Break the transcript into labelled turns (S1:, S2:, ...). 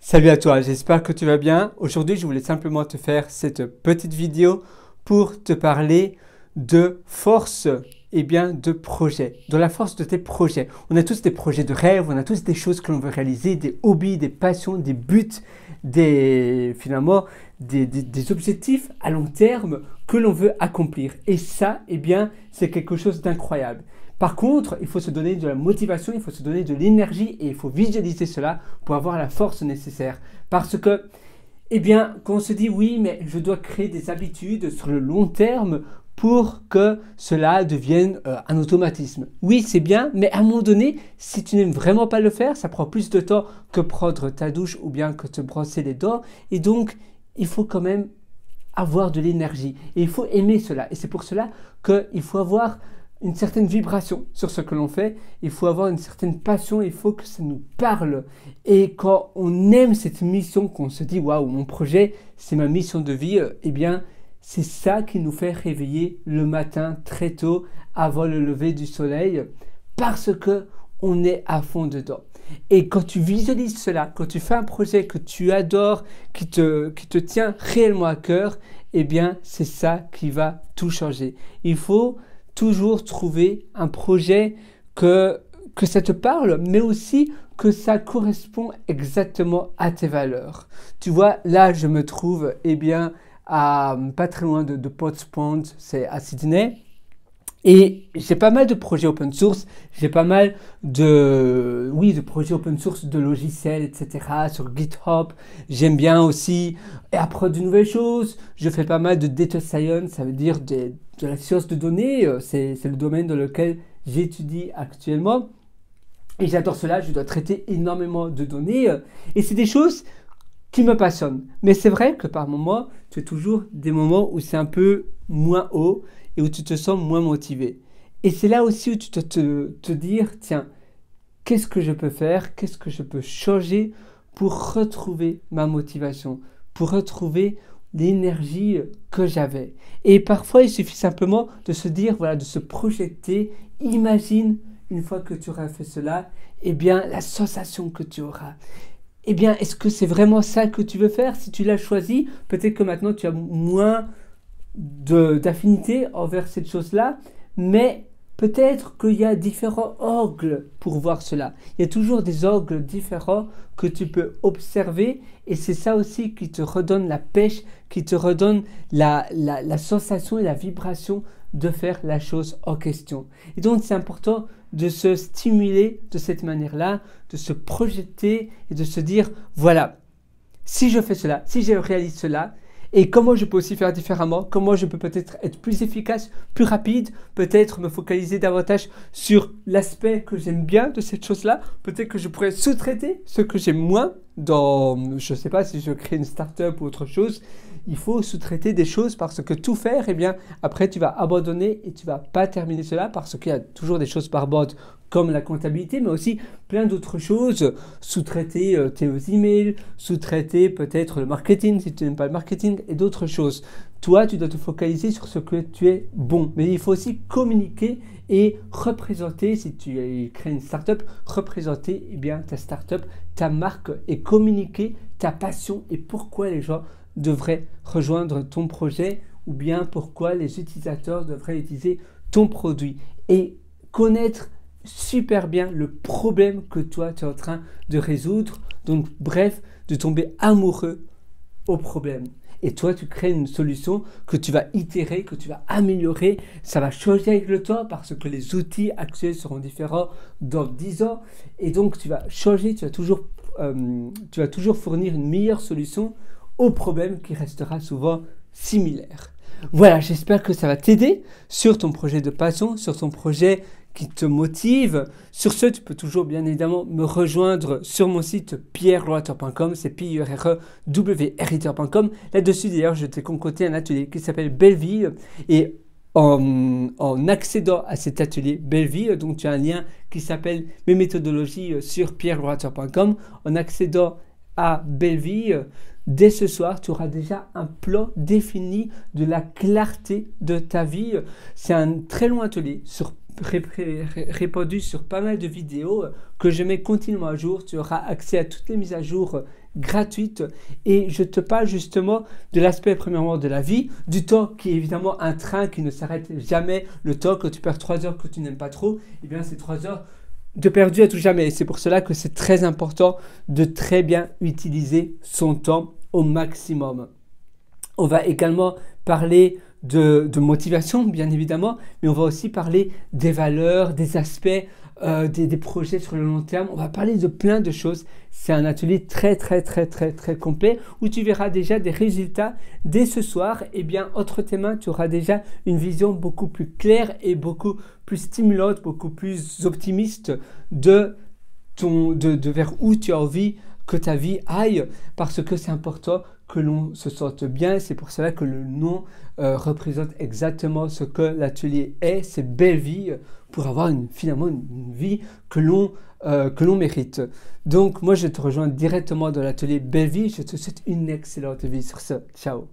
S1: Salut à toi, j'espère que tu vas bien. Aujourd'hui, je voulais simplement te faire cette petite vidéo pour te parler de force et bien de projet, de la force de tes projets. On a tous des projets de rêve, on a tous des choses que l'on veut réaliser, des hobbies, des passions, des buts, finalement des objectifs à long terme que l'on veut accomplir. Et ça, eh bien, c'est quelque chose d'incroyable. Par contre, il faut se donner de la motivation, il faut se donner de l'énergie et il faut visualiser cela pour avoir la force nécessaire. Parce que, eh bien, quand on se dit oui, mais je dois créer des habitudes sur le long terme pour que cela devienne un automatisme. Oui, c'est bien, mais à un moment donné, si tu n'aimes vraiment pas le faire, ça prend plus de temps que prendre ta douche ou bien que te brosser les dents. Et donc, il faut quand même avoir de l'énergie et il faut aimer cela. Et c'est pour cela qu'il faut avoir une certaine vibration sur ce que l'on fait, il faut avoir une certaine passion, il faut que ça nous parle. Et quand on aime cette mission, qu'on se dit waouh, mon projet, c'est ma mission de vie, eh bien, c'est ça qui nous fait réveiller le matin très tôt avant le lever du soleil parce que on est à fond dedans. Et quand tu visualises cela, quand tu fais un projet que tu adores, qui te tient réellement à cœur, eh bien, c'est ça qui va tout changer. Il faut toujours trouver un projet que ça te parle, mais aussi que ça correspond exactement à tes valeurs. Tu vois, là, je me trouve, eh bien, pas très loin de Potts Point, c'est à Sydney. Et j'ai pas mal de projets open source, j'ai pas mal de projets open source, de logiciels, etc. sur GitHub. J'aime bien aussi apprendre de nouvelles choses. Je fais pas mal de data science, ça veut dire de la science de données. C'est le domaine dans lequel j'étudie actuellement. Et j'adore cela, je dois traiter énormément de données. Et c'est des choses qui me passionnent. Mais c'est vrai que par moments, tu as toujours des moments où c'est un peu moins haut et où tu te sens moins motivé. Et c'est là aussi où tu dois te dire, tiens, qu'est-ce que je peux faire, qu'est-ce que je peux changer pour retrouver ma motivation, pour retrouver l'énergie que j'avais. Et parfois, il suffit simplement de se dire, voilà, de se projeter, imagine une fois que tu auras fait cela, eh bien, la sensation que tu auras. Eh bien, est-ce que c'est vraiment ça que tu veux faire? Si tu l'as choisi, peut-être que maintenant tu as moins d'affinité envers cette chose-là, mais peut-être qu'il y a différents angles pour voir cela. Il y a toujours des angles différents que tu peux observer et c'est ça aussi qui te redonne la pêche, qui te redonne la sensation et la vibration de faire la chose en question. Et donc c'est important de se stimuler de cette manière-là, de se projeter et de se dire, voilà, si je fais cela, si je réalise cela, et comment je peux aussi faire différemment, comment je peux peut-être être plus efficace, plus rapide, peut-être me focaliser davantage sur l'aspect que j'aime bien de cette chose-là, peut-être que je pourrais sous-traiter ce que j'aime moins dans, je ne sais pas si je crée une start-up ou autre chose, il faut sous-traiter des choses parce que tout faire, eh bien, après tu vas abandonner et tu vas pas terminer cela parce qu'il y a toujours des choses par bord comme la comptabilité, mais aussi plein d'autres choses, sous-traiter tes emails, sous-traiter peut-être le marketing si tu n'aimes pas le marketing et d'autres choses. Toi, tu dois te focaliser sur ce que tu es bon, mais il faut aussi communiquer et représenter, si tu crées une start-up, représenter eh bien, ta start-up, ta marque et communiquer ta passion et pourquoi les gens devraient rejoindre ton projet ou bien pourquoi les utilisateurs devraient utiliser ton produit et connaître super bien le problème que toi tu es en train de résoudre. Donc bref, de tomber amoureux au problème. Et toi, tu crées une solution que tu vas itérer, que tu vas améliorer. Ça va changer avec le temps parce que les outils actuels seront différents dans 10 ans. Et donc, tu vas changer, tu vas toujours fournir une meilleure solution au problème qui restera souvent similaire. Voilà, j'espère que ça va t'aider sur ton projet de passion, sur ton projet qui te motive. Sur ce, tu peux toujours bien évidemment me rejoindre sur mon site pierrewriter.com, c'est pierrewriter.com. Là-dessus d'ailleurs, je t'ai concocté un atelier qui s'appelle Belle Vie et en accédant à cet atelier Belle Vie, donc tu as un lien qui s'appelle mes méthodologies sur pierrewriter.com. En accédant à Belle Vie, dès ce soir, tu auras déjà un plan défini de la clarté de ta vie. C'est un très long atelier sur répandu sur pas mal de vidéos que je mets continuellement à jour. Tu auras accès à toutes les mises à jour gratuites et je te parle justement de l'aspect premièrement de la vie, du temps qui est évidemment un train qui ne s'arrête jamais. Le temps, quand tu perds 3 heures que tu n'aimes pas trop, et bien c'est 3 heures de perdu à tout jamais. Et c'est pour cela que c'est très important de très bien utiliser son temps au maximum. On va également parler de motivation, bien évidemment, mais on va aussi parler des valeurs, des aspects, des projets sur le long terme. On va parler de plein de choses. C'est un atelier très complet où tu verras déjà des résultats dès ce soir. Et bien, entre tes mains, tu auras déjà une vision beaucoup plus claire et beaucoup plus stimulante, beaucoup plus optimiste de vers où tu as envie que ta vie aille, parce que c'est important que l'on se sente bien. C'est pour cela que le nom représente exactement ce que l'atelier est, c'est belle vie, pour avoir finalement une vie que l'on mérite. Donc moi je te rejoins directement dans l'atelier belle vie, je te souhaite une excellente vie sur ce. Ciao.